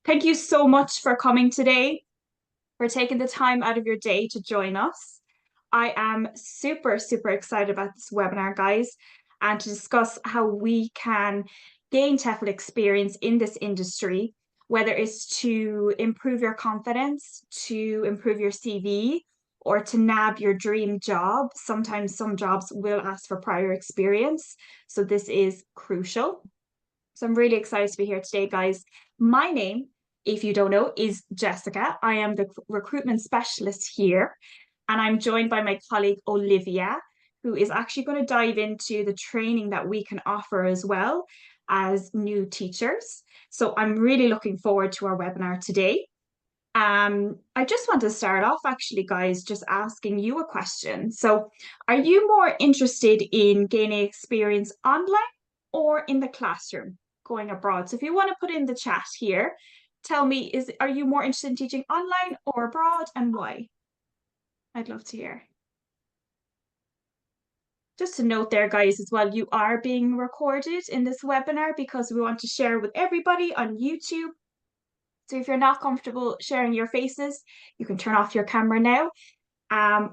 Thank you so much for coming today, for taking the time out of your day to join us. I am super, super excited about this webinar, guys, and to discuss how we can gain TEFL experience in this industry, whether it's to improve your confidence, to improve your CV, or to nab your dream job. Sometimes some jobs will ask for prior experience, so this is crucial. So I'm really excited to be here today, guys. My name, if you don't know, is Jessica. I am the recruitment specialist here, and I'm joined by my colleague Olivia, who is actually going to dive into the training that we can offer as well as new teachers. So I'm really looking forward to our webinar today. I just want to start off actually, guys, just asking you a question. So, are you more interested in gaining experience online or in the classroom going abroad? So, if you want to put in the chat here, tell me, are you more interested in teaching online or abroad and why? I'd love to hear. Just a note there, guys, as well, you are being recorded in this webinar because we want to share with everybody on YouTube. So if you're not comfortable sharing your faces, you can turn off your camera now.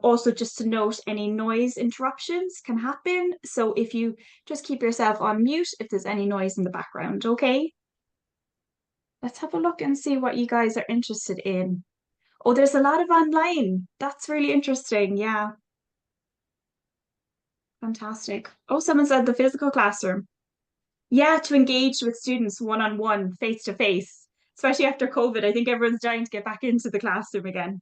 Also, just to note, any noise interruptions can happen. So if you just keep yourself on mute if there's any noise in the background, okay? Let's have a look and see what you guys are interested in. Oh, there's a lot of online. That's really interesting. Yeah, fantastic. Oh, someone said the physical classroom. Yeah, to engage with students one-on-one, face-to-face, especially after COVID. I think everyone's dying to get back into the classroom again.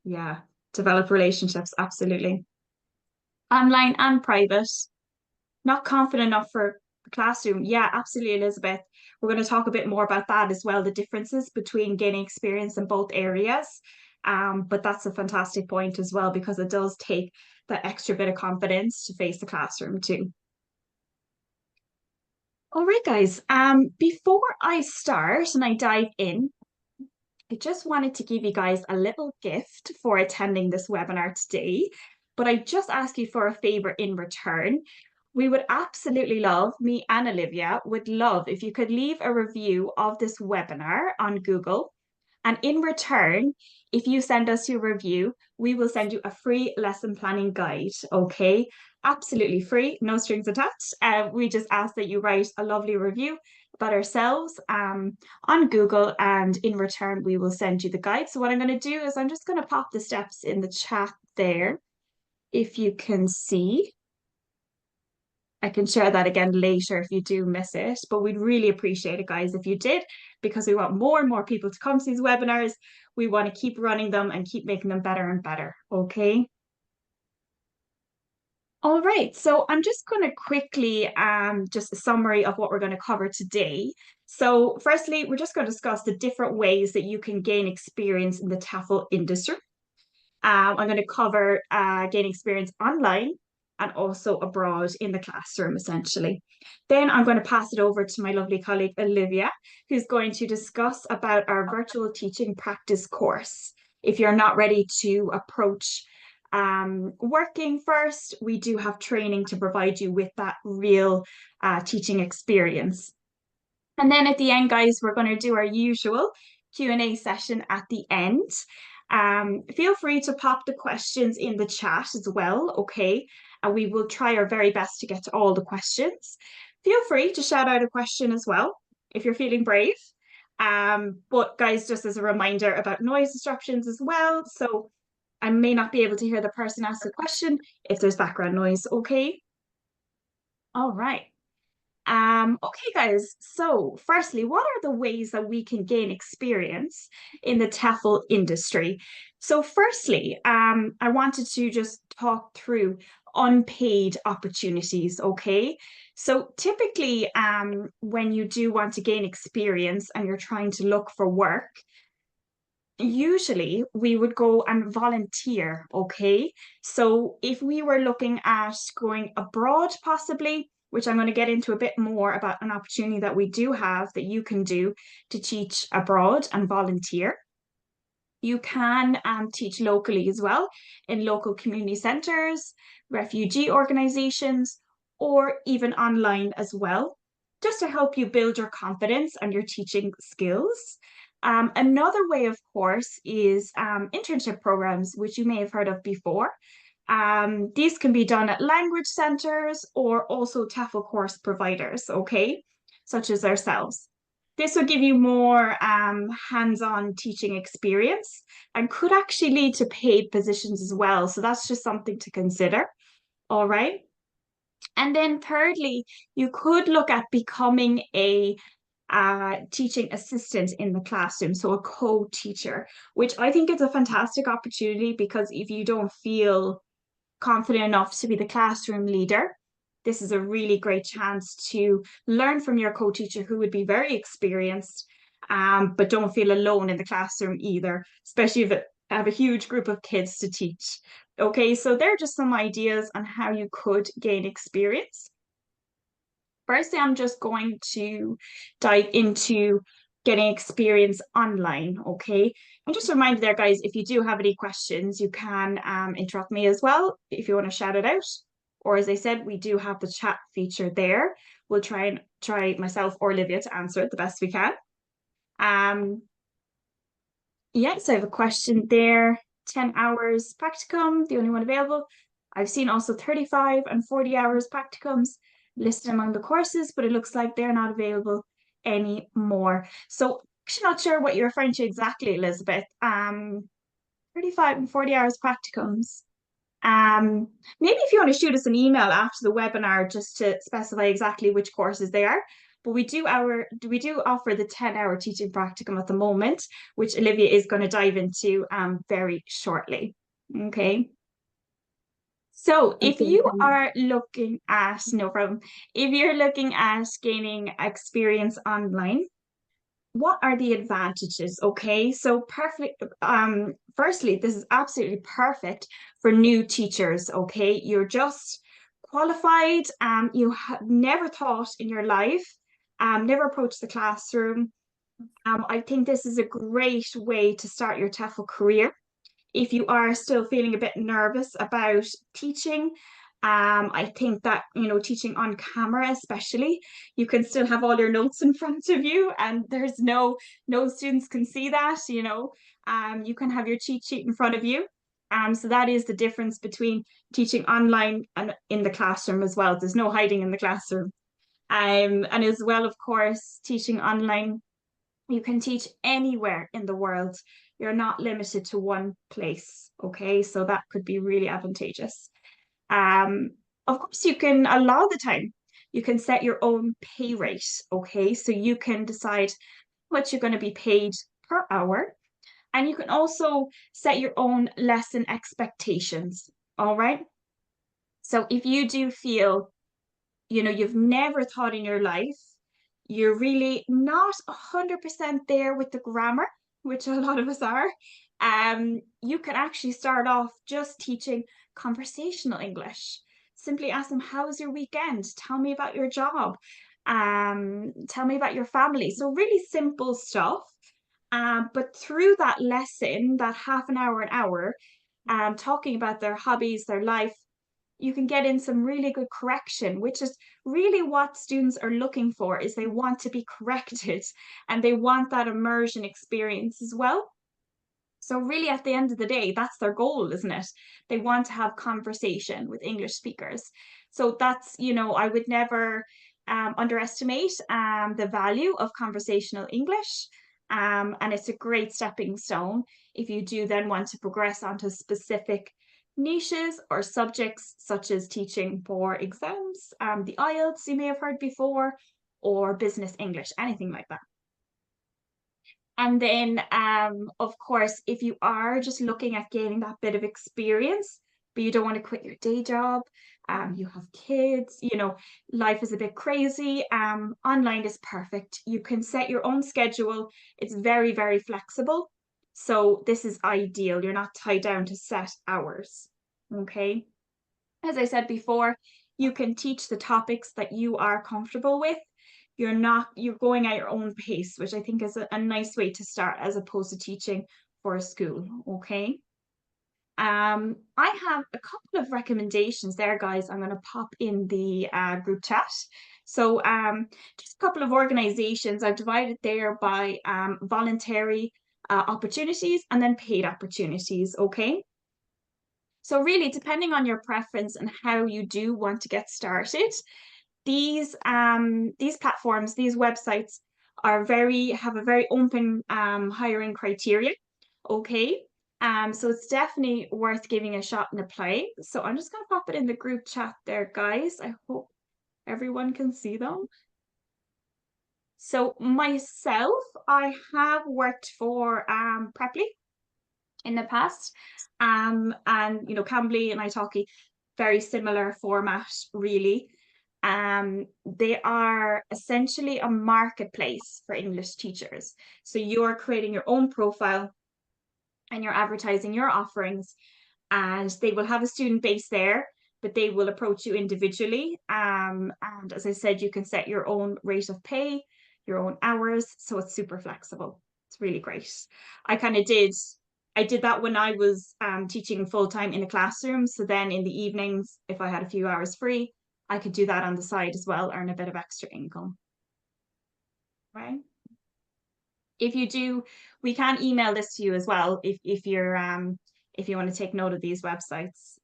Yeah, develop relationships, absolutely. Online and private. Not confident enough for the classroom. Yeah, absolutely, Elizabeth. We're going to talk a bit more about that as well, the differences between gaining experience in both areas. But that's a fantastic point as well, because it does take that extra bit of confidence to face the classroom too. All right, guys. Before I start and I dive in, I just wanted to give you guys a little gift for attending this webinar today, but I just ask you for a favor in return. We would absolutely love, me and Olivia would love if you could leave a review of this webinar on Google. And in return, if you send us your review, we will send you a free lesson planning guide, okay? Absolutely free, no strings attached. We just ask that you write a lovely review about ourselves on Google, and in return, we will send you the guide. So what I'm going to do is I'm just going to pop the steps in the chat there, if you can see. I can share that again later if you do miss it, but we'd really appreciate it, guys, if you did, because we want more and more people to come to these webinars. We want to keep running them and keep making them better and better, okay? All right, so I'm just going to quickly just a summary of what we're going to cover today. So firstly, we're just going to discuss the different ways that you can gain experience in the TEFL industry. I'm going to cover gaining experience online and also abroad in the classroom, essentially. Then I'm going to pass it over to my lovely colleague, Olivia, who's going to discuss about our virtual teaching practice course. If you're not ready to approach working first, we do have training to provide you with that real teaching experience. And then at the end, guys, we're going to do our usual Q&A session at the end. Feel free to pop the questions in the chat as well, okay? And we will try our very best to get to all the questions. Feel free to shout out a question as well if you're feeling brave. But guys, just as a reminder about noise disruptions as well. So I may not be able to hear the person ask the question if there's background noise, okay? All right. Okay, guys. So, firstly, what are the ways that we can gain experience in the TEFL industry? So, firstly, I wanted to just talk through unpaid opportunities. Okay, so typically, when you do want to gain experience and you're trying to look for work, usually we would go and volunteer. Okay, so if we were looking at going abroad, possibly, which I'm going to get into a bit more about an opportunity that we do have that you can do to teach abroad and volunteer. You can teach locally as well in local community centres, refugee organisations, or even online as well. just to help you build your confidence and your teaching skills. Another way, of course, is internship programs, which you may have heard of before. These can be done at language centers or also TEFL course providers, okay, such as ourselves. This will give you more hands-on teaching experience and could actually lead to paid positions as well. So that's just something to consider. All right. And then thirdly, you could look at becoming a teaching assistant in the classroom, so a co-teacher, which I think is a fantastic opportunity because if you don't feel confident enough to be the classroom leader, this is a really great chance to learn from your co-teacher who would be very experienced, but don't feel alone in the classroom either, especially if it have a huge group of kids to teach. Okay, so there are just some ideas on how you could gain experience. Firstly, I'm just going to dive into getting experience online, okay? And just a reminder there, guys, if you do have any questions, you can interrupt me as well if you want to shout it out. Or as I said, we do have the chat feature there. We'll try myself or Olivia to answer it the best we can. Um, yeah, so I have a question there. 10 hours practicum, the only one available. I've seen also 35 and 40 hours practicums listed among the courses, but it looks like they're not available anymore. So actually not sure what you're referring to exactly, Elizabeth. 35 and 40 hours practicums. Um, Maybe if you want to shoot us an email after the webinar just to specify exactly which courses they are. But we do offer the 10-hour teaching practicum at the moment, which Olivia is going to dive into very shortly. Okay. So if Okay, you thank are looking at, no problem, if you're looking at gaining experience online, what are the advantages? Okay, so perfect. Firstly, this is absolutely perfect for new teachers. Okay, you're just qualified. You have never taught in your life, never approached the classroom. I think this is a great way to start your TEFL career if you are still feeling a bit nervous about teaching. I think that, you know, teaching on camera, especially, you can still have all your notes in front of you and there's no students can see that, you know. You can have your cheat sheet in front of you. So that is the difference between teaching online and in the classroom as well. There's no hiding in the classroom. And as well, of course, teaching online, you can teach anywhere in the world. You're not limited to one place. Okay, so that could be really advantageous. Um, of course, you can a lot of the time you can set your own pay rate. Okay, so you can decide what you're going to be paid per hour, and you can also set your own lesson expectations. All right. So if you do feel, you know, you've never taught in your life, you're really not 100% there with the grammar, which a lot of us are, you can actually start off just teaching conversational English. Simply ask them, how was your weekend? Tell me about your job. Tell me about your family. So really simple stuff. But through that lesson, that half an hour, talking about their hobbies, their life, you can get in some really good correction, which is really what students are looking for, is they want to be corrected and they want that immersion experience as well. So really at the end of the day, that's their goal, isn't it? They want to have conversation with English speakers. So that's, you know, I would never underestimate the value of conversational English. And it's a great stepping stone if you do then want to progress onto specific niches or subjects such as teaching for exams, the IELTS you may have heard before, or business English, anything like that. And then, of course, if you are just looking at gaining that bit of experience, but you don't want to quit your day job, you have kids, you know, life is a bit crazy, online is perfect. You can set your own schedule. It's very, very flexible. So this is ideal. You're not tied down to set hours. Okay. As I said before, you can teach the topics that you are comfortable with. You're going at your own pace, which I think is a nice way to start as opposed to teaching for a school. Okay. I have a couple of recommendations there, guys. I'm going to pop in the group chat. So just a couple of organizations I've divided there by voluntary opportunities and then paid opportunities, okay? So really, depending on your preference and how you do want to get started, these platforms, these websites have a very open hiring criteria. Okay. So it's definitely worth giving a shot and a play. So I'm just gonna pop it in the group chat there, guys. I hope everyone can see them. So myself, I have worked for Preply in the past. And Cambly and Italki, very similar format, really. They are essentially a marketplace for English teachers. So you're creating your own profile and you're advertising your offerings, and they will have a student base there, but they will approach you individually. And as I said, you can set your own rate of pay, your own hours, so it's super flexible. It's really great. I did that when I was teaching full time in a classroom. So then in the evenings, if I had a few hours free, I could do that on the side as well, earn a bit of extra income. Right. If you do, we can email this to you as well if you want to take note of these websites.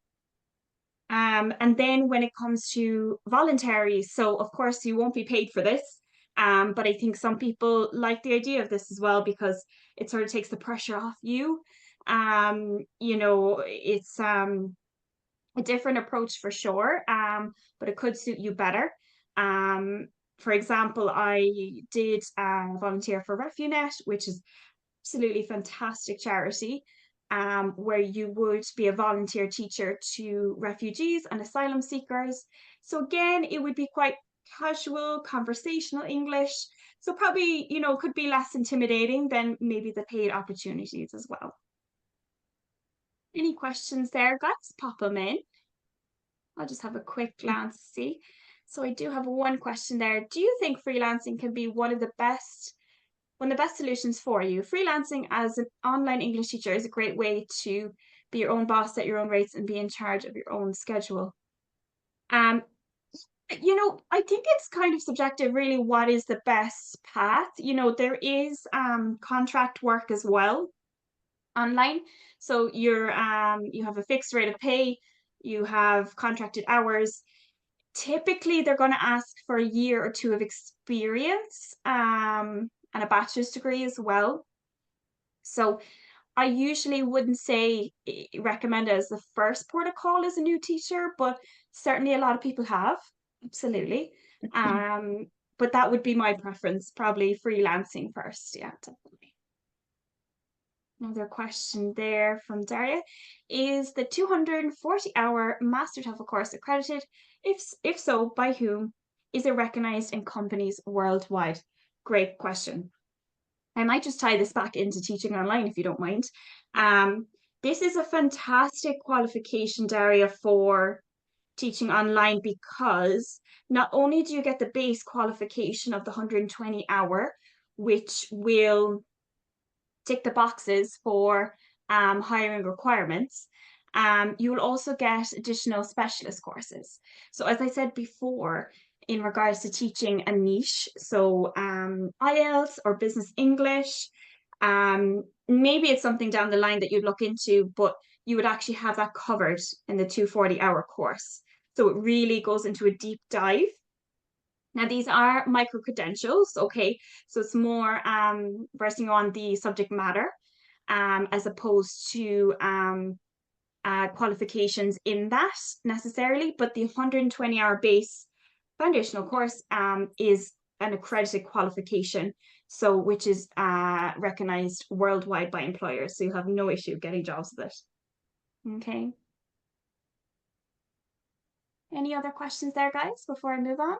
And then when it comes to voluntary, so of course you won't be paid for this. But I think some people like the idea of this as well because it sort of takes the pressure off you. It's a different approach for sure, but it could suit you better. Um, for example, I did volunteer for RefuNet, which is absolutely fantastic charity, where you would be a volunteer teacher to refugees and asylum seekers. So again, it would be quite casual, conversational English. So probably, could be less intimidating than maybe the paid opportunities as well. Any questions there, guys? Pop them in. I'll just have a quick glance to see. So I do have one question there. Do you think freelancing can be one of the best solutions for you? Freelancing as an online English teacher is a great way to be your own boss, set your own rates, and be in charge of your own schedule. I think it's kind of subjective, really, what is the best path. There is contract work as well online. So you have a fixed rate of pay, you have contracted hours. Typically, they're going to ask for a year or two of experience, and a bachelor's degree as well. So I usually wouldn't say recommend it as the first port of call as a new teacher, but certainly a lot of people have. Absolutely. But that would be my preference, probably freelancing first. Yeah, definitely. Another question there from Daria. Is the 240-hour Master TEFL course accredited? If so, by whom? Is it recognized in companies worldwide? Great question. I might just tie this back into teaching online if you don't mind. This is a fantastic qualification, Daria, for teaching online because not only do you get the base qualification of the 120 hour, which will tick the boxes for hiring requirements, you will also get additional specialist courses. So as I said before, in regards to teaching a niche, so IELTS or business English, maybe it's something down the line that you'd look into, but you would actually have that covered in the 240-hour course. So it really goes into a deep dive. Now, these are micro credentials, okay? So it's more resting on the subject matter as opposed to qualifications in that necessarily, but the 120-hour base foundational course is an accredited qualification, so which is recognized worldwide by employers, so you have no issue getting jobs with it. Okay. Any other questions there, guys, before I move on?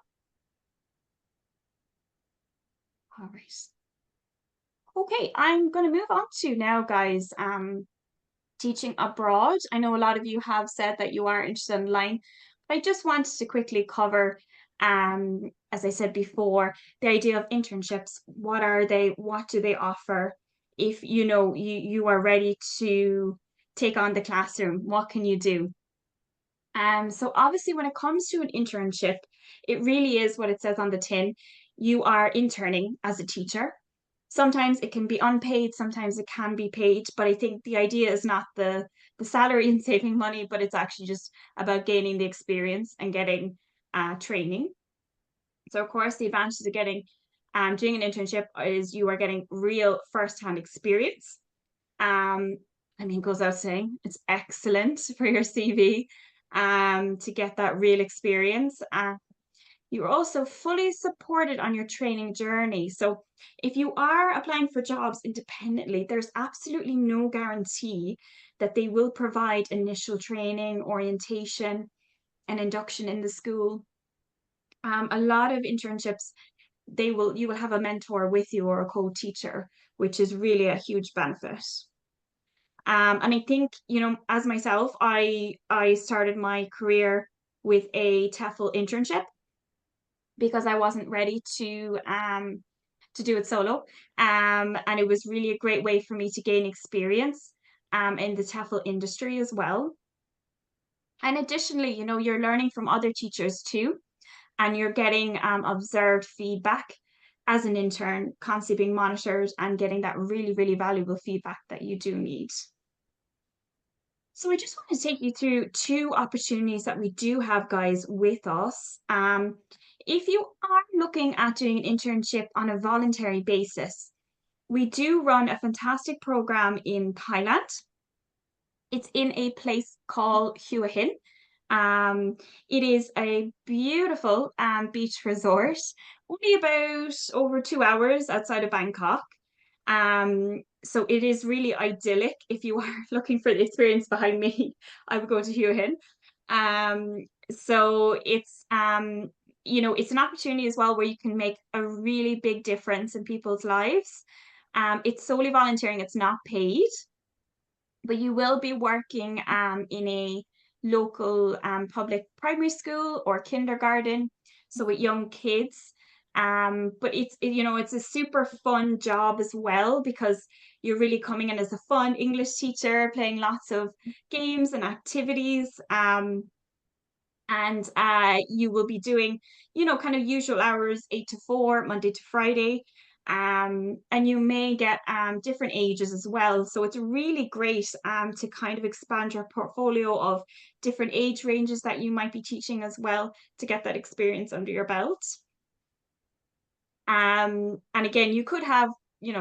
All right. Okay, I'm going to move on to now, guys, teaching abroad. I know a lot of you have said that you are interested in online. I just wanted to quickly cover, as I said before, the idea of internships. What are they? What do they offer? If you are ready to take on the classroom, what can you do? So obviously when it comes to an internship, it really is what it says on the tin. You are interning as a teacher. Sometimes it can be unpaid, sometimes it can be paid, but I think the idea is not the salary and saving money, but it's actually just about gaining the experience and getting training. So of course, the advantages of getting doing an internship is you are getting real first-hand experience. Um, I mean, goes out saying it's excellent for your CV to get that real experience. You're also fully supported on your training journey. So if you are applying for jobs independently, there's absolutely no guarantee that they will provide initial training, orientation, and induction in the school. A lot of internships, you will have a mentor with you or a co-teacher, which is really a huge benefit. And I think, as myself, I started my career with a TEFL internship because I wasn't ready to do it solo. And it was really a great way for me to gain experience in the TEFL industry as well. And additionally, you're learning from other teachers too, and you're getting observed feedback as an intern, constantly being monitored and getting that really, really valuable feedback that you do need. So I just want to take you through two opportunities that we do have, guys, with us. If you are looking at doing an internship on a voluntary basis, we do run a fantastic program in Thailand. It's in a place called Hua Hin. It is a beautiful beach resort, only about over 2 hours outside of Bangkok. So it is really idyllic. If you are looking for the experience behind me, I would go to Hua Hin. So it's an opportunity as well where you can make a really big difference in people's lives. It's solely volunteering, it's not paid, but you will be working in a local public primary school or kindergarten, so with young kids. But it's a super fun job as well because you're really coming in as a fun English teacher, playing lots of games and activities. And you will be doing, kind of usual hours, 8 to 4, Monday to Friday. And you may get different ages as well. So it's really great to kind of expand your portfolio of different age ranges that you might be teaching as well to get that experience under your belt. And again, you could have,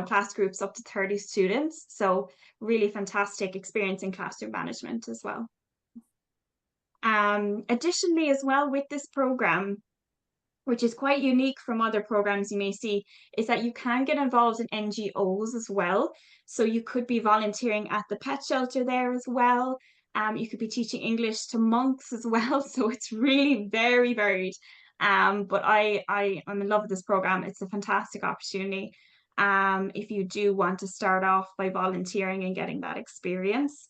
class groups up to 30 students. So really fantastic experience in classroom management as well. Additionally, as well with this program, which is quite unique from other programs you may see, is that you can get involved in NGOs as well. So you could be volunteering at the pet shelter there as well. You could be teaching English to monks as well. So it's really very varied. But I'm in love with this program. It's a fantastic opportunity if you do want to start off by volunteering and getting that experience.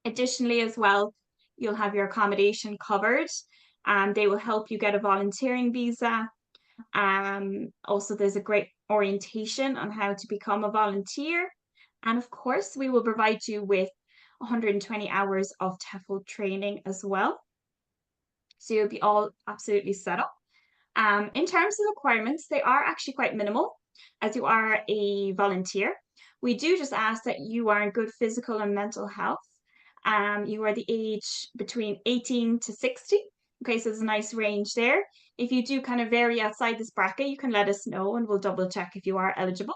Additionally, as well, you'll have your accommodation covered. They will help you get a volunteering visa. Also, there's a great orientation on how to become a volunteer. And of course, we will provide you with 120 hours of TEFL training as well. So you'll be all absolutely set up. In terms of requirements, they are actually quite minimal as you are a volunteer. We do just ask that you are in good physical and mental health. You are the age between 18 to 60. Okay, so there's a nice range there. If you do kind of vary outside this bracket, you can let us know and we'll double check if you are eligible.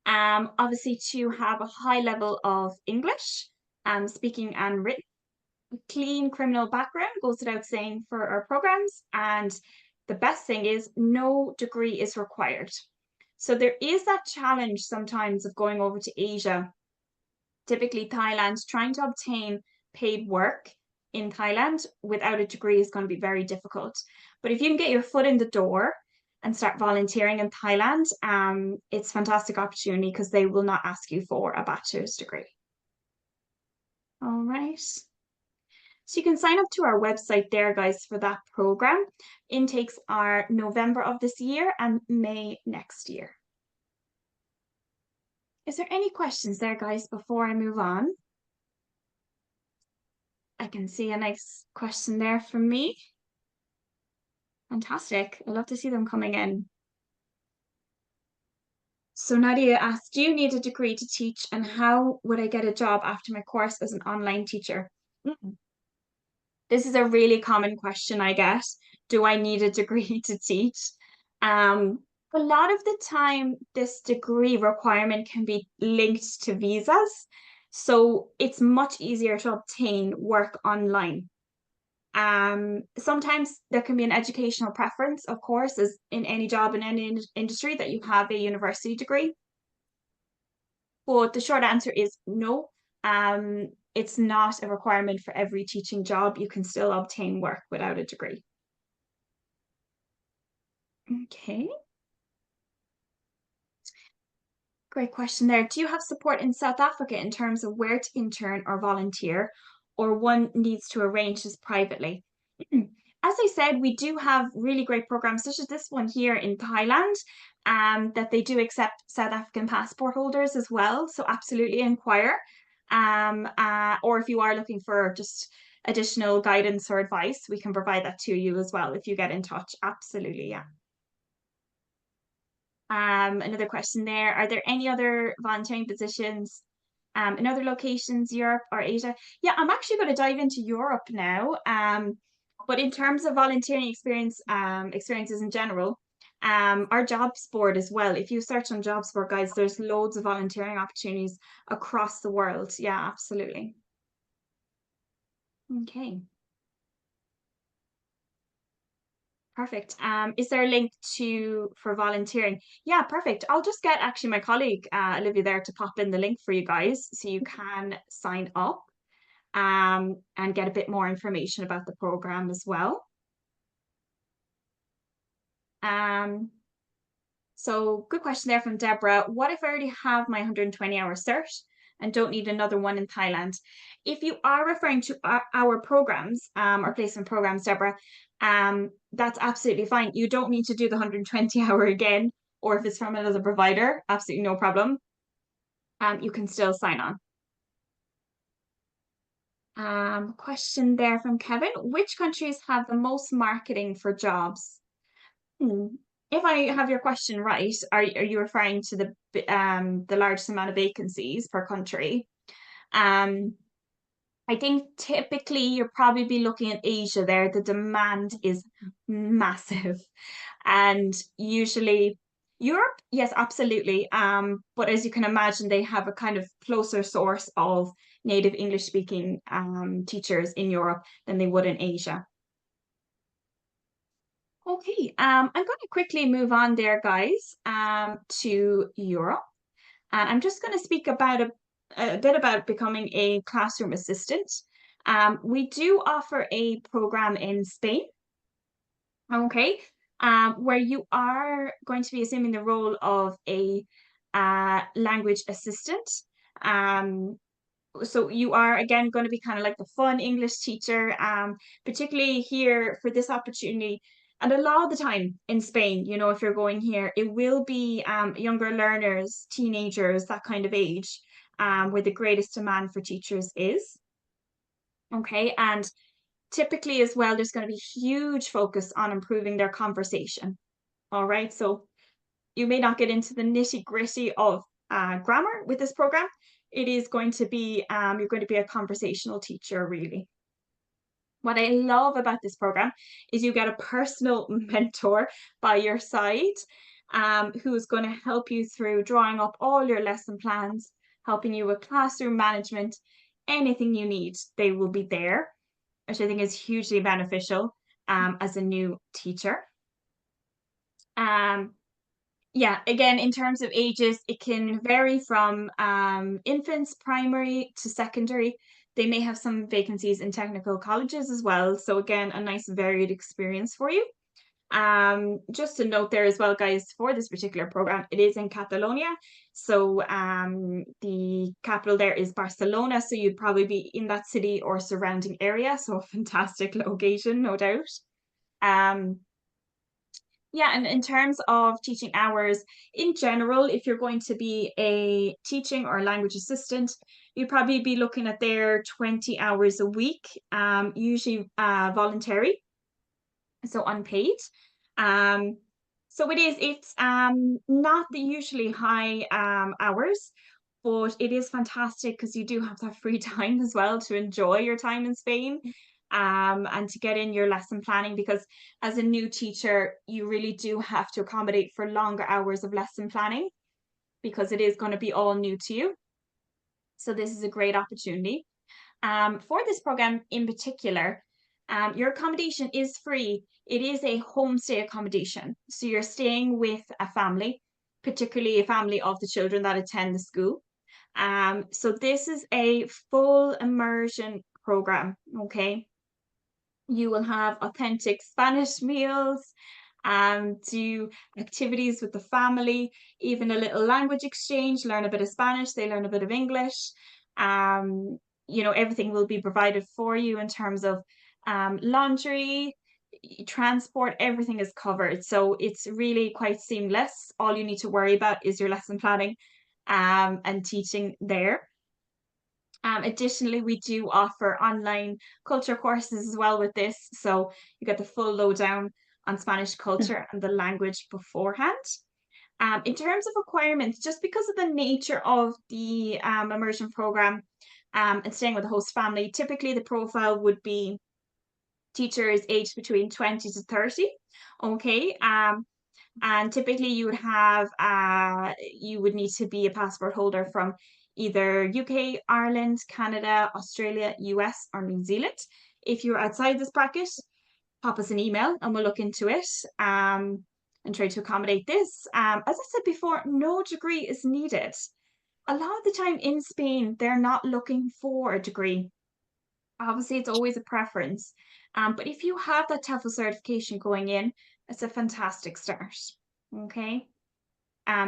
Obviously to have a high level of English, speaking and written. A clean criminal background goes without saying for our programs. And the best thing is no degree is required. So there is that challenge sometimes of going over to Asia, typically Thailand, trying to obtain paid work in Thailand without a degree is going to be very difficult. But if you can get your foot in the door and start volunteering in Thailand, it's a fantastic opportunity because they will not ask you for a bachelor's degree. All right. So you can sign up to our website there, guys, for that program. Intakes are November of this year and May next year. Is there any questions there, guys, before I move on? I can see a nice question there from me. Fantastic. I love to see them coming in. So Nadia asked, do you need a degree to teach, and how would I get a job after my course as an online teacher? Mm. This is a really common question I get. Do I need a degree to teach? Um, a lot of the time, this degree requirement can be linked to visas. So it's much easier to obtain work online. Sometimes there can be an educational preference, of course, as in any job in any industry, that you have a university degree. But the short answer is no. It's not a requirement for every teaching job. You can still obtain work without a degree. Okay, great question there. Do you have support in South Africa in terms of where to intern or volunteer, or one needs to arrange this privately? As I said, we do have really great programs, such as this one here in Thailand, that they do accept South African passport holders as well. So absolutely inquire. Or if you are looking for just additional guidance or advice, we can provide that to you as well if you get in touch. Absolutely, yeah. Another question there. Are there any other volunteering positions in other locations, Europe or Asia? Yeah, I'm actually going to dive into Europe now. But in terms of volunteering experiences in general, our jobs board as well. If you search on jobs board, guys, there's loads of volunteering opportunities across the world. Yeah, absolutely. Okay. Perfect. Is there a link to for volunteering? Yeah, perfect. I'll just get actually my colleague Olivia there to pop in the link for you guys so you can sign up and get a bit more information about the program as well. Um, so good question there from Deborah. What if I already have my 120-hour cert and don't need another one in Thailand? If you are referring to our programs, our placement programs, Deborah, that's absolutely fine. You don't need to do the 120-hour again, or if it's from another provider, absolutely no problem. You can still sign on. Question there from Kevin. Which countries have the most marketing for jobs? Hmm. If I have your question right, are you referring to the largest amount of vacancies per country? Um, I think typically you'll probably be looking at Asia there. The demand is massive. And usually Europe, yes, absolutely. But as you can imagine, they have a kind of closer source of native English speaking teachers in Europe than they would in Asia. Okay, I'm going to quickly move on there, guys, to Europe. And I'm just going to speak about a bit about becoming a classroom assistant. We do offer a program in Spain, okay, where you are going to be assuming the role of a language assistant. Um, so you are again going to be kind of like the fun English teacher, particularly here for this opportunity. And a lot of the time in Spain, you know, if you're going here, it will be younger learners, teenagers, that kind of age, where the greatest demand for teachers is. Okay, and typically as well, there's going to be huge focus on improving their conversation. All right, so you may not get into the nitty gritty of grammar with this program. It is going to be, you're going to be a conversational teacher, really. What I love about this program is you get a personal mentor by your side who's going to help you through drawing up all your lesson plans, helping you with classroom management, anything you need, they will be there, which I think is hugely beneficial as a new teacher. Um, Yeah, again, in terms of ages, it can vary from infants, primary to secondary. They may have some vacancies in technical colleges as well. So again, a nice varied experience for you. Just to note there as well, guys, for this particular program, it is in Catalonia. So the capital there is Barcelona. So you'd probably be in that city or surrounding area. So a fantastic location, no doubt. Um, yeah, and in terms of teaching hours, in general, if you're going to be a teaching or language assistant, you'd probably be looking at their 20 hours a week, usually voluntary. so unpaid. Um, so it's not the usually high hours, but it is fantastic because you do have that free time as well to enjoy your time in Spain. And to get in your lesson planning, because as a new teacher, you really do have to accommodate for longer hours of lesson planning because it is going to be all new to you. So this is a great opportunity. For this program in particular, your accommodation is free. It is a homestay accommodation. So you're staying with a family, particularly a family of the children that attend the school. So this is a full immersion program, okay? You will have authentic Spanish meals, do activities with the family, even a little language exchange, learn a bit of Spanish, they learn a bit of English. Um, everything will be provided for you in terms of laundry, transport, everything is covered. So it's really quite seamless. All you need to worry about is your lesson planning and teaching there. Additionally, we do offer online culture courses as well with this. So you get the full lowdown on Spanish culture and the language beforehand. In terms of requirements, just because of the nature of the immersion program and staying with the host family, typically the profile would be teachers aged between 20 to 30. Okay. And typically you would need to be a passport holder from either UK, Ireland, Canada, Australia, US, or New Zealand. If you're outside this bracket, pop us an email and we'll look into it and try to accommodate this. As I said before, no degree is needed. A lot of the time in Spain, they're not looking for a degree. Obviously, it's always a preference. But if you have that TEFL certification going in, it's a fantastic start. Okay.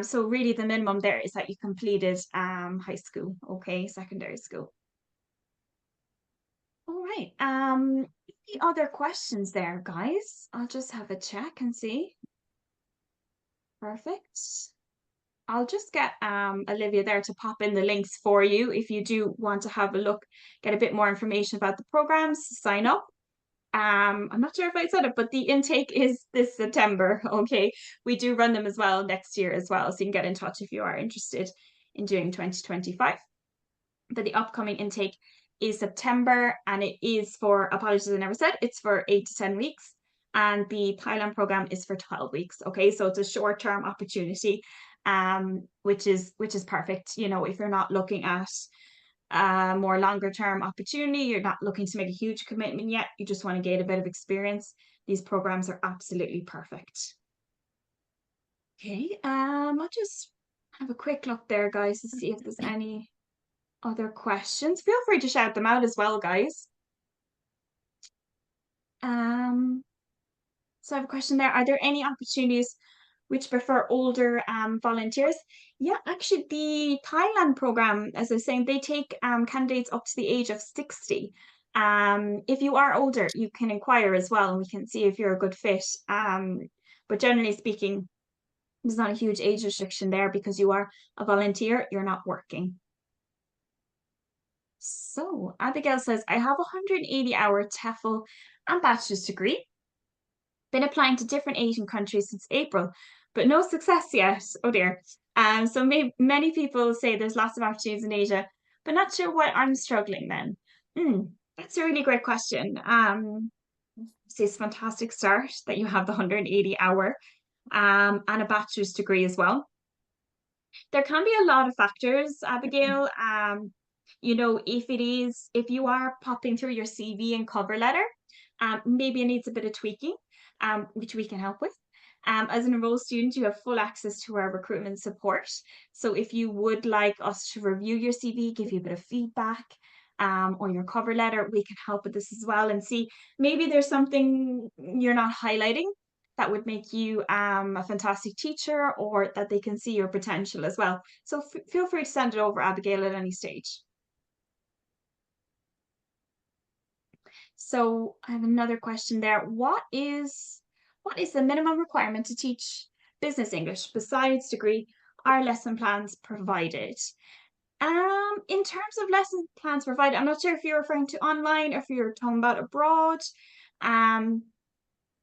So really the minimum there is that you completed high school, okay, secondary school. All right. Any other questions there, guys? I'll just have a check and see. Perfect. I'll just get Olivia there to pop in the links for you if you do want to have a look, get a bit more information about the programs, sign up. I'm not sure if I said it, but the intake is this September. Okay. We do run them as well next year as well. So you can get in touch if you are interested in doing 2025. But the upcoming intake is September and it is for, apologies, I never said, it's for 8 to 10 weeks. And the Thailand program is for 12 weeks. Okay. So it's a short-term opportunity, which is perfect. If you're not looking at more longer term opportunity, you're not looking to make a huge commitment yet, you just want to gain a bit of experience, these programs are absolutely perfect. Okay, I'll just have a quick look there, guys, to see if there's any other questions. Feel free to shout them out as well, guys. So I have a question there. Are there any opportunities which prefer older volunteers? Yeah, actually, the Thailand program, as I was saying, they take candidates up to the age of 60. If you are older, you can inquire as well, and we can see if you're a good fit. But generally speaking, there's not a huge age restriction there because you are a volunteer, you're not working. So Abigail says, I have a 180-hour TEFL and bachelor's degree. Been applying to different Asian countries since April, but no success yet. Oh dear. So many people say there's lots of opportunities in Asia, but not sure why I'm struggling then. That's a really great question. It's this fantastic start that you have the 180-hour and a bachelor's degree as well. There can be a lot of factors, Abigail. If you are popping through your CV and cover letter, maybe it needs a bit of tweaking, which we can help with. As an enrolled student, you have full access to our recruitment support. So if you would like us to review your CV, give you a bit of feedback, or your cover letter, we can help with this as well and see maybe there's something you're not highlighting that would make you a fantastic teacher, or that they can see your potential as well. So feel free to send it over, Abigail, at any stage. So I have another question there. What is the minimum requirement to teach business English besides degree? Are lesson plans provided? In terms of lesson plans provided, I'm not sure if you're referring to online or if you're talking about abroad.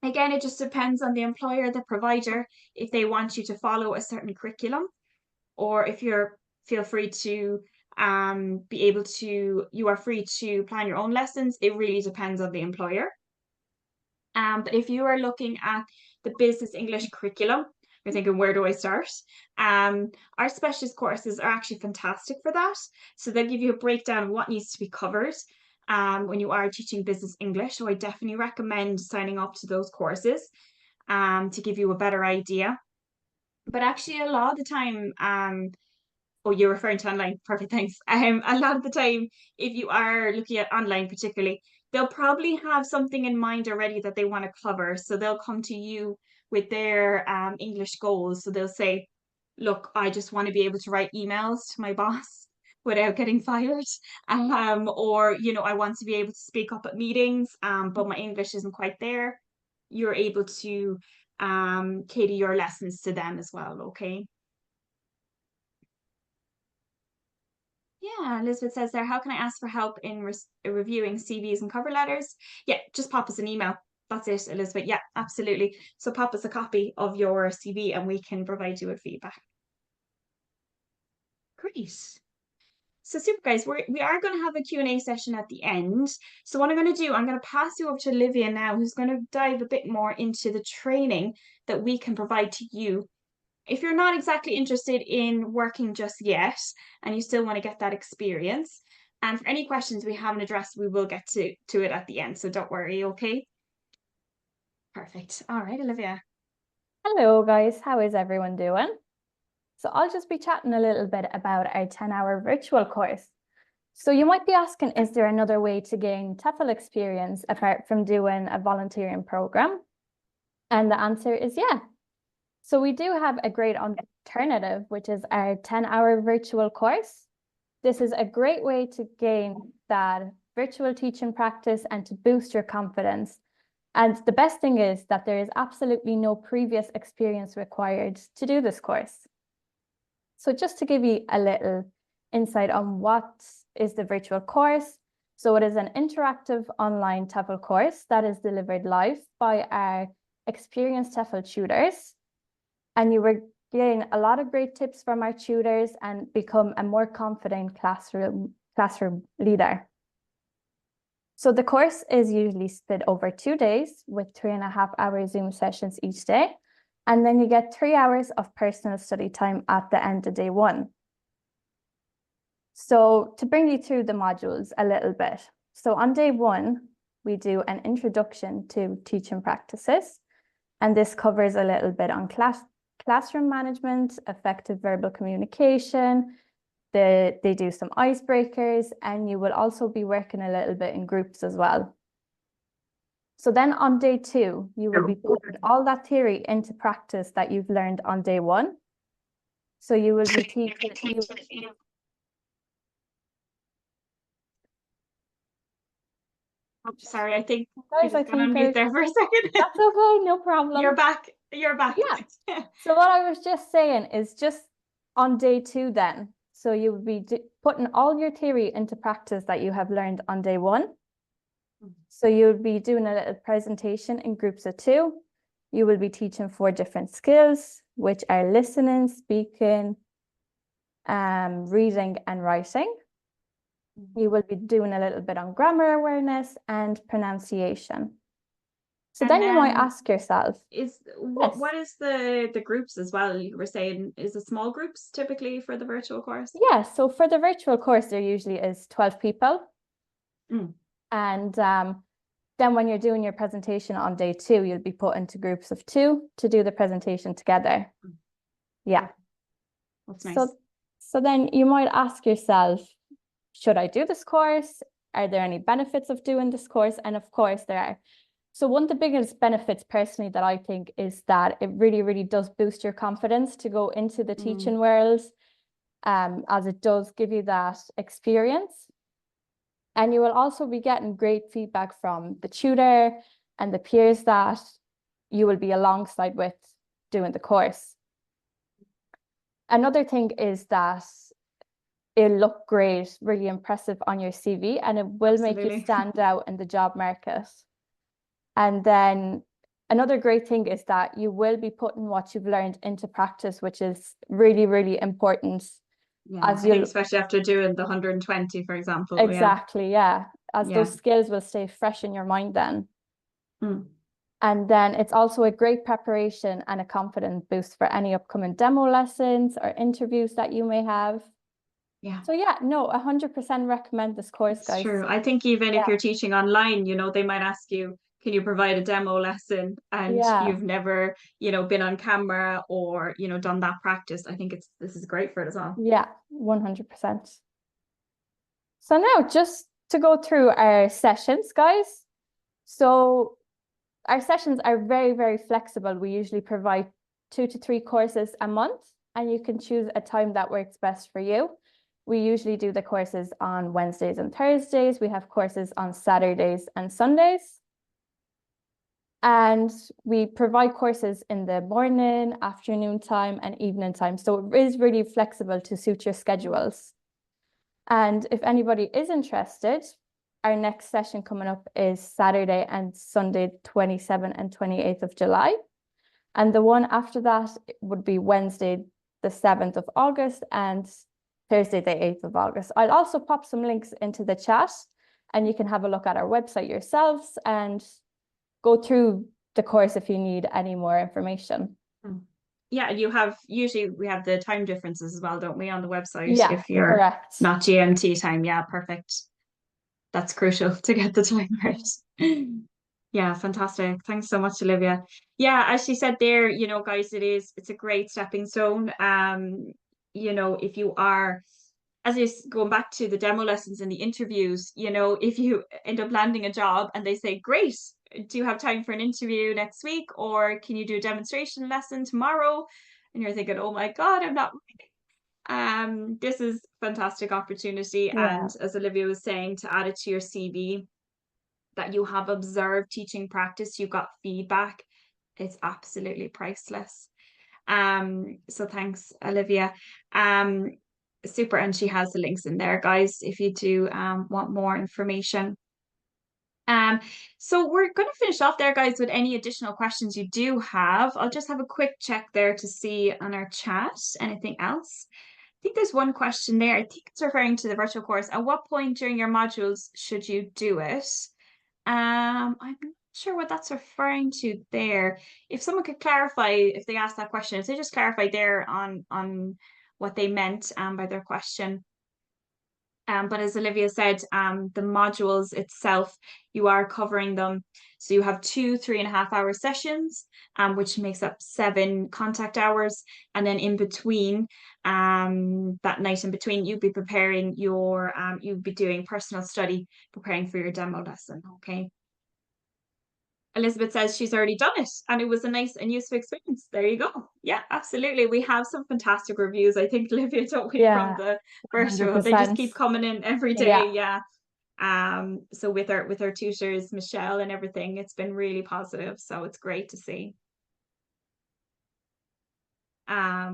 Again, it just depends on the employer, the provider, if they want you to follow a certain curriculum, or if you're feel free to be able to, you are free to plan your own lessons. It really depends on the employer. But if you are looking at the business English curriculum, you're thinking, where do I start? Our specialist courses are actually fantastic for that. So they'll give you a breakdown of what needs to be covered when you are teaching business English. So I definitely recommend signing up to those courses to give you a better idea. But actually, a lot of the time, oh, you're referring to online. Perfect, thanks. A lot of the time, if you are looking at online particularly, they'll probably have something in mind already that they want to cover. So they'll come to you with their English goals. So they'll say, look, I just want to be able to write emails to my boss without getting fired. Or, I want to be able to speak up at meetings, but my English isn't quite there. You're able to cater your lessons to them as well, okay? Yeah, Elizabeth says there, how can I ask for help in reviewing CVs and cover letters? Yeah, just pop us an email. That's it, Elizabeth. Yeah, absolutely. So pop us a copy of your CV and we can provide you with feedback. Great. So super guys, we are going to have a Q&A session at the end. So what I'm going to do, I'm going to pass you over to Olivia now, who's going to dive a bit more into the training that we can provide to you. If you're not exactly interested in working just yet and you still want to get that experience, and for any questions we haven't addressed, we will get to it at the end. So don't worry, okay? Perfect. All right, Olivia. Hello guys, how is everyone doing? So I'll just be chatting a little bit about our 10-hour virtual course. So you might be asking, is there another way to gain TEFL experience apart from doing a volunteering program? And the answer is yeah. So we do have a great alternative, which is our 10-hour virtual course. This is a great way to gain that virtual teaching practice and to boost your confidence. And the best thing is that there is absolutely no previous experience required to do this course. So just to give you a little insight on what is the virtual course. So it is an interactive online TEFL course that is delivered live by our experienced TEFL tutors. And you will gain a lot of great tips from our tutors and become a more confident classroom leader. So the course is usually split over 2 days with 3.5-hour Zoom sessions each day. And then you get 3 hours of personal study time at the end of day 1. So to bring you through the modules a little bit. So on day 1, we do an introduction to teaching practices. And this covers a little bit on classroom management, effective verbal communication. They do some icebreakers, and you will also be working a little bit in groups as well. So then on day 2, you will be putting all that theory into practice that you've learned on day 1. So you will be teaching. Oh, sorry, I think Guys, you just got on mute there for a second. That's okay, no problem. You're back. You're back. Yeah. So what I was just saying is just on day 2 then. So you will be putting all your theory into practice that you have learned on day 1. So you'll be doing a little presentation in groups of 2. You will be teaching 4 different skills, which are listening, speaking, reading, and writing. You will be doing a little bit on grammar awareness and pronunciation. So then you might ask yourself, what is the groups as well? You were saying, is it small groups typically for the virtual course? Yeah, so for the virtual course, there usually is 12 people. And then when you're doing your presentation on day 2, you'll be put into groups of 2 to do the presentation together. Yeah. That's nice. So then you might ask yourself, should I do this course? Are there any benefits of doing this course? And of course there are. So one of the biggest benefits personally that I think is that it really, really does boost your confidence to go into the teaching world, as it does give you that experience. And you will also be getting great feedback from the tutor and the peers that you will be alongside with doing the course. Another thing is that it'll look great, really impressive on your CV, and it will make you stand out in the job market. And then another great thing is that you will be putting what you've learned into practice, which is really, really important. Yeah, As I think you'll especially after doing the 120, for example. Yeah. exactly, yeah, as Yeah. those skills will stay fresh in your mind then. Mm. And then it's also a great preparation and a confidence boost for any upcoming demo lessons or interviews that you may have. Yeah. So yeah, no, 100% recommend this course, It's guys. true. I think even if Yeah, you're teaching online, they might ask you, can you provide a demo lesson? And yeah, you've never, been on camera or, done that practice. I think this is great for it as well. yeah, 100%. So now just to go through our sessions, guys. So our sessions are very, very flexible. We usually provide 2 to 3 courses a month, and you can choose a time that works best for you. We usually do the courses on Wednesdays and Thursdays. We have courses on Saturdays and Sundays. And we provide courses in the morning, afternoon time, and evening time. So it is really flexible to suit your schedules. And if anybody is interested, our next session coming up is Saturday and Sunday, 27th and 28th of July. And the one after that would be Wednesday, the 7th of August and Thursday, the 8th of August. I'll also pop some links into the chat and you can have a look at our website yourselves and go through the course if you need any more information. Yeah, usually we have the time differences as well, don't we, on the website? Yeah, If you're correct. not GMT time. Yeah, perfect. That's crucial to get the time right. Yeah, fantastic. Thanks so much, Olivia. Yeah, as she said there, guys, it's a great stepping stone. If you are, as is going back to the demo lessons and the interviews, if you end up landing a job and they say, great, do you have time for an interview next week? Or can you do a demonstration lesson tomorrow? And you're thinking, oh my God, I'm not. This is fantastic opportunity. Yeah. And as Olivia was saying, to add it to your CV, that you have observed teaching practice, you got feedback, it's absolutely priceless. So thanks, Olivia. Super, and she has the links in there, guys, if you do want more information. So we're going to finish off there, guys, with any additional questions you do have. I'll just have a quick check there to see on our chat anything else. I think there's one question there. I think it's referring to the virtual course. At what point during your modules should you do it? I'm not sure what that's referring to there. If someone could clarify, if they asked that question, if they just clarify there on what they meant by their question. But as Olivia said, the modules itself, you are covering them. So you have 2 3.5 hour sessions, which makes up 7 contact hours. And then in between, that night in between, you'd be preparing you'd be doing personal study, preparing for your demo lesson. Okay. Elizabeth says she's already done it and it was a nice and useful experience. There you go. Yeah, absolutely. We have some fantastic reviews, I think, Olivia, don't we, from Yeah, the virtual. They just 100%. keep coming in every Yeah. day. Yeah. So with our tutors, Michelle and everything, it's been really positive. So it's great to see. Yeah,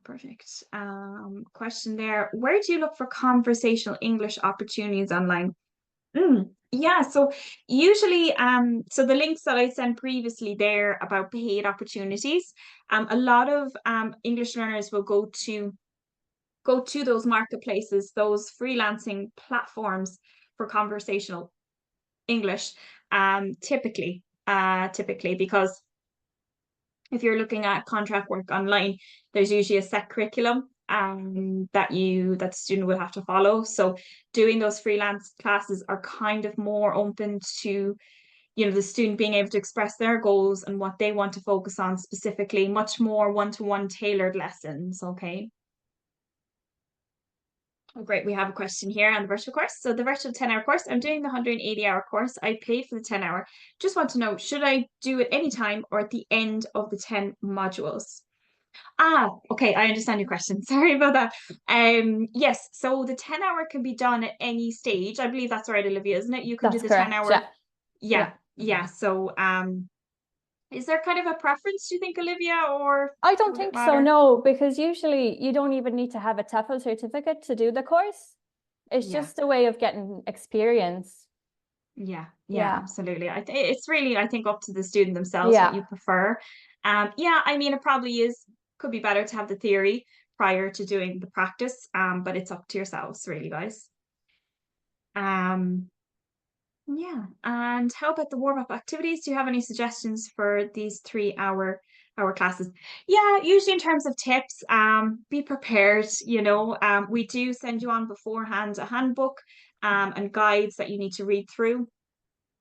perfect. Question there. Where do you look for conversational English opportunities online? Yeah, so usually, so the links that I sent previously there about paid opportunities, a lot of English learners will go to those marketplaces, those freelancing platforms for conversational English, typically because if you're looking at contract work online, there's usually a set curriculum that the student will have to follow. So doing those freelance classes are kind of more open to, the student being able to express their goals and what they want to focus on specifically, much more one-to-one tailored lessons. Okay. Oh, great. We have a question here on the virtual course. So the virtual 10-hour course, I'm doing the 180-hour course. I paid for the 10-hour. Just want to know, should I do it anytime or at the end of the 10 modules? Okay, I understand your question. Sorry about that. Yes, so the 10-hour can be done at any stage. I believe that's right, Olivia, isn't it? You can do That's the correct. 10-hour. Yeah. Yeah. So is there kind of a preference, do you think, Olivia, or I don't would it think so, matter? no, because usually you don't even need to have a TEFL certificate to do the course. It's Yeah. just a way of getting experience. Yeah, yeah, Yeah, absolutely. It's really, I think, up to the student themselves what yeah, you prefer. Yeah, I mean, it probably could be better to have the theory prior to doing the practice, but it's up to yourselves, really, guys. Um, yeah, and how about the warm-up activities? Do you have any suggestions for these 3 hour classes? Yeah, usually in terms of tips, be prepared, we do send you on beforehand a handbook, and guides that you need to read through.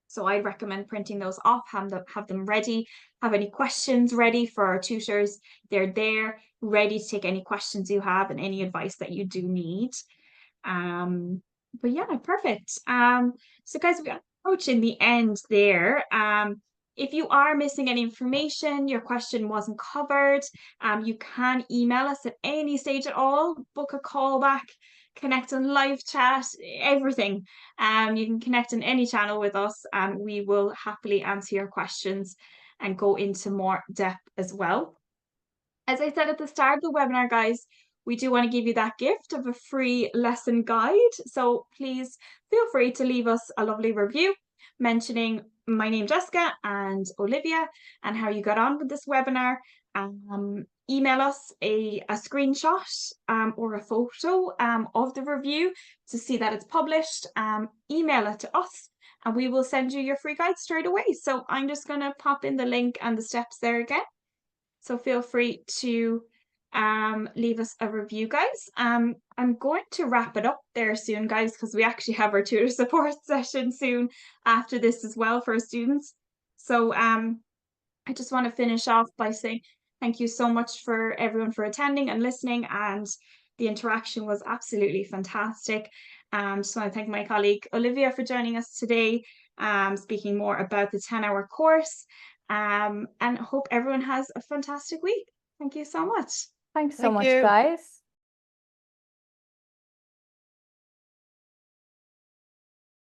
So I recommend printing those off, have them ready, have any questions ready for our tutors. They're there, ready to take any questions you have and any advice that you do need. Um, but yeah, perfect. So guys, we are approaching the end there. If you are missing any information, your question wasn't covered, you can email us at any stage at all, book a call back, connect on live chat, everything. You can connect on any channel with us and we will happily answer your questions and go into more depth as well. As I said at the start of the webinar, guys, we do want to give you that gift of a free lesson guide. So please feel free to leave us a lovely review mentioning my name, Jessica, and Olivia, and how you got on with this webinar. Email us a screenshot or a photo of the review to see that it's published. Email it to us and we will send you your free guide straight away. So I'm just going to pop in the link and the steps there again. So feel free to leave us a review, guys. I'm going to wrap it up there soon, guys, because we actually have our tutor support session soon after this as well for our students. So I just want to finish off by saying thank you so much for everyone for attending and listening, and the interaction was absolutely fantastic. So I thank my colleague Olivia for joining us today, speaking more about the 10-hour course, and hope everyone has a fantastic week. Thank you so much. thanks so Thank much, you. guys.